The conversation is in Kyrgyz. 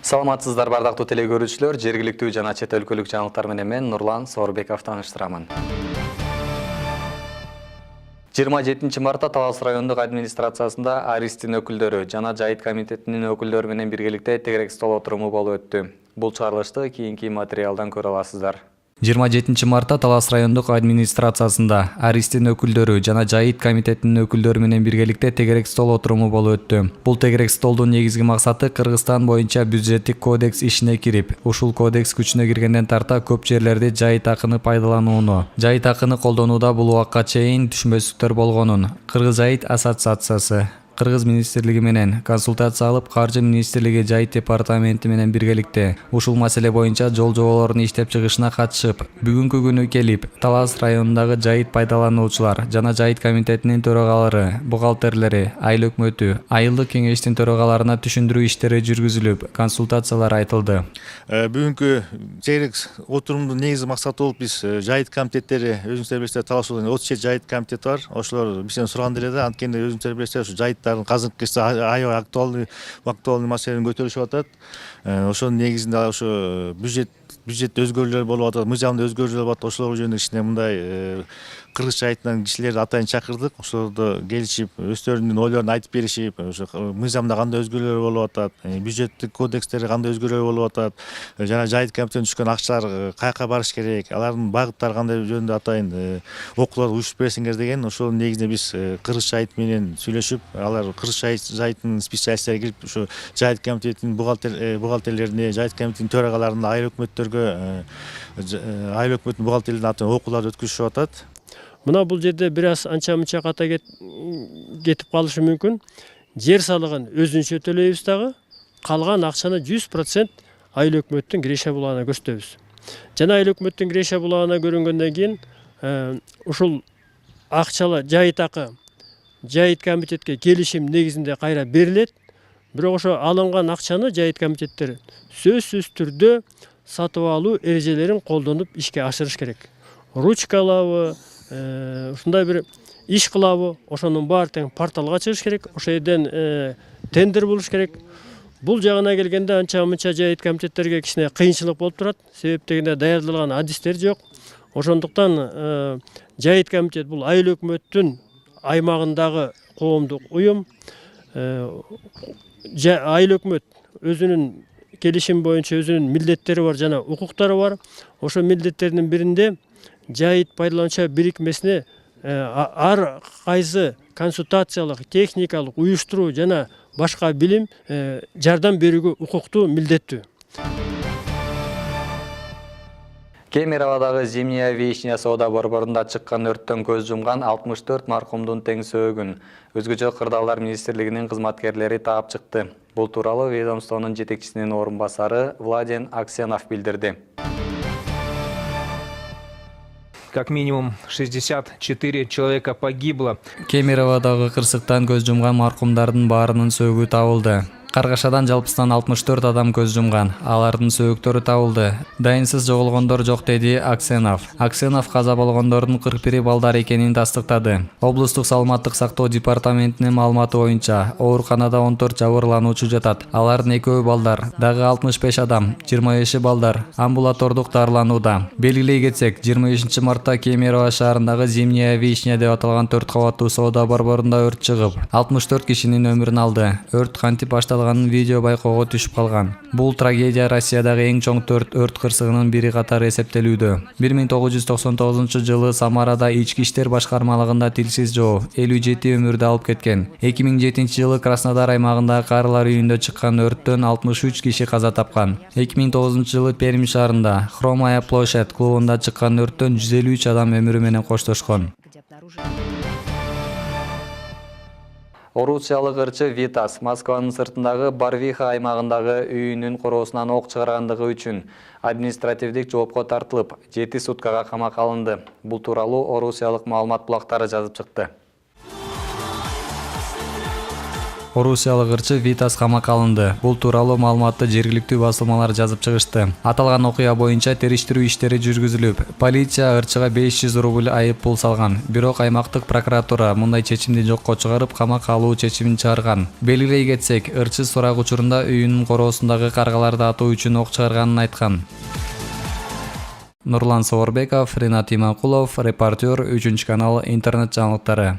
Саламатсыздар бардактуу телекөрүүчүлөр, жергиликтүү жана чет өлкөлүк жаңылыктар менен мен Нурлан Соорбеков тааныштырамын. 27 мартта Талас райондук администрациясында Аристин өкүлдөрү жана Жайыт комитетинин өкүлдөрү менен биргеликте тегерек стол отуруму болуп өттү. Бул чыгарылышты кийинки материалдан көрө аласыздар. 27 мартта Талас райондук администрациясында Аристин өкүлдөрү жана Жайыт комитетинин өкүлдөрү менен биргеликте тегерек стол отуруму болуп өттү. Бул тегерек столдун негизги максаты Кыргызстан боюнча бюджеттик кодекс ишине кирип, ушул кодекс күчүнө киргенден тарта көп жерлерде жайыт акыны пайдаланууну, жайыт акыны колдонууда бул убакка чейин түшүнбөстүктөр болгонун Кыргыз Жайыт ассоциациясы Кыргыз министрлиги менен консультация алып, Каржы министрлиги Жайыт департаменти менен биргеликте ушул маселе боюнча жол жоболордун иштеп чыгышына катышып, бүгүнкү күнү келип, Талас районундагы жайыт пайдалануучулар жана Жайыт комитетинин төрагалары, бухгалтерлери, айыл өкмөтү, айылдык кеңештин төрагаларына түшүндүрүү иштери жүргүзүлүп, консультациялар айтылды. Бүгүнкү тегерек отурумдун негизги максаты болуп биз жайыт комитеттери өзүңүздөр билесиздер, Талас районунда 37 жайыт комитети бар. Ошолор бизден сураган эле да, анткени өзүңүздөр билесиздер, ушу жайыттардын казыркы кезде аябай актуалдуу маселени көтөрүшүп атат. Ошонун негизинде ошо бюджет өзгөрүүлөр болуп атат, мыйзамда өзгөрүүлөр болуп атат. Ошолор жөнүндө кичине мындай Кыргыз жайытынан кишилерди атайын чакырдык. Ошолорду келишип, өздөрүнүн ойлорун айтып беришип, ошо мыйзамда кандай өзгөрүүлөр болуп атат, бюджеттик кодекстери кандай өзгөрүүлөр болуп атат, жана жайыт комитетинен түшкөн акчалар каяка барыш керек, алардын багыттары кандай жөнүндө атайын окуулар уюштуруп берсиңер деген. Ошонун негизинде биз Кыргыз жайыт менен сүйлөшүп, алар Кыргыз жайытынын специалисттери кирип, ушу жайыт комитетинин бухгалтерлерине, жайыт комитетинин төрагаларына, айыл өкмөттөргө, айыл өкмөтүнүн бухгалтерлерине атайын окуулар өткүзүшүп атат. Мына бул жерде бир аз анча-мынча ката кетип калышы мүмкүн. Жер салыгын өзүнчө төлөйбүз дагы, калган акчаны 100% айыл өкмөттүн Кирешия булагына көрсөтөбүз. Жана айыл өкмөттүн Кирешия булагына көрүнгөндөн кийин ушул акчалы жайыт акы жайыт комитетке келишим негизинде кайра берилет. Бирок ошо алынган акчаны жайыт комитеттер сөзсүз түрдө сатып алуу эрежелерин колдонуп ишке ашырыш керек. Ручкалабы, ушундай бир иш кылабы, ошонун баары тең порталга чыгыш керек, ошол жерден тендер болуш керек. Бул жагына келгенде анча-мынча жайыт комитеттерге кичине кыйынчылык болуп турат. Себеп дегенде даярдалган адистер жок. Ошондуктан жайыт комитет бул айыл өкмөттүн аймагындагы коомдук уюм. Айыл өкмөт өзүнүн келишим боюнча өзүнүн милдеттери бар жана укуктары бар. Ошо милдеттердин биринде жайыт пайдалануучу бирикмесине ар кайсы консультациялык, техникалык, уюштуруу жана башка билим жардам берүүгө укуктуу, милдеттүү. Кемероводагы Зимняя Вишня соода борборунда чыккан өрттөн көз жумган 64 маркумдун тең сөөгүн өзгөчө кырдаалдар министрлигинин кызматкерлери таап чыкты. Бул тууралуу ведомствонун жетекчисинин орун басары Владен Аксенов билдирди. Как минимум 64 человека погибло. Кемероводагы кырсыктан көз жумган маркумдардын баарынын сөөгү табылды. Каргашадан жалпысынан 64 адам көз жумган. Алардын сөөктөрү табылды. Дайынсыз жоголгондор жок, деди Аксенов. Аксенов каза болгондордун 41 балдар экенин тастыктады. Облустук саламаттык сактоо департаментинин маалыматы боюнча, ооруканада 14 жабырлануучу жатат. Алардын 2 балдар, дагы 65 адам, 25 балдар амбулатордук дарыланууда. Белгилей кетсек, 25 мартта Кемерово шаарындагы Зимняя Вишня деп аталган 4 кабаттуу соода борборунда өрт чыгып, 64 кишинин өмүрүн алды. Өрт кантип башталганын видео байкоого түшүп калган. Бул трагедия Россиядагы эң чоң 4 өрт кырсыгынын бири катары эсептелүүдө. 1999 жылы Самарада ички иштер башкармалыгында тилсиз жоо 57 өмүрдү алып кеткен. 2007 жылы Краснодар аймагындагы карылар үйүндө чыккан өрттөн 63 киши каза тапкан. 2009 жылы Пермь шаарында Хромая площадь клубунда чыккан өрттөн 153 адам өмүрү менен коштошкон. Орусиялык ырчы Витас Москванын сыртындагы Барвиха аймагындагы үйүнүн короосунан ок чыгаргандыгы үчүн административдик жоопко тартылып, 7 суткага камакка алынды. Бул тууралуу орусиялык маалымат булактары жазып чыкты. Орусиялык ырчы Витас камакка алынды. Бул тууралуу маалыматты жергиликтүү басылмалар жазып чыгышты. Аталган окуя боюнча териштирүү иштери жүргүзүлүп, полиция ырчыга 500 рубль айып пул салган. Бирок аймактык прокуратура мындай чечимди жокко чыгарып, камакка алуу чечимин чыгарган. Белгилей кетсек, ырчы сурак учурунда үйүнүн короосундагы каргаларды атуу үчүн ок чыгарганын айткан. Нурлан Соорбеков, Ринат Иманкулов, репортер, 3 канал интернет жаңылыктары.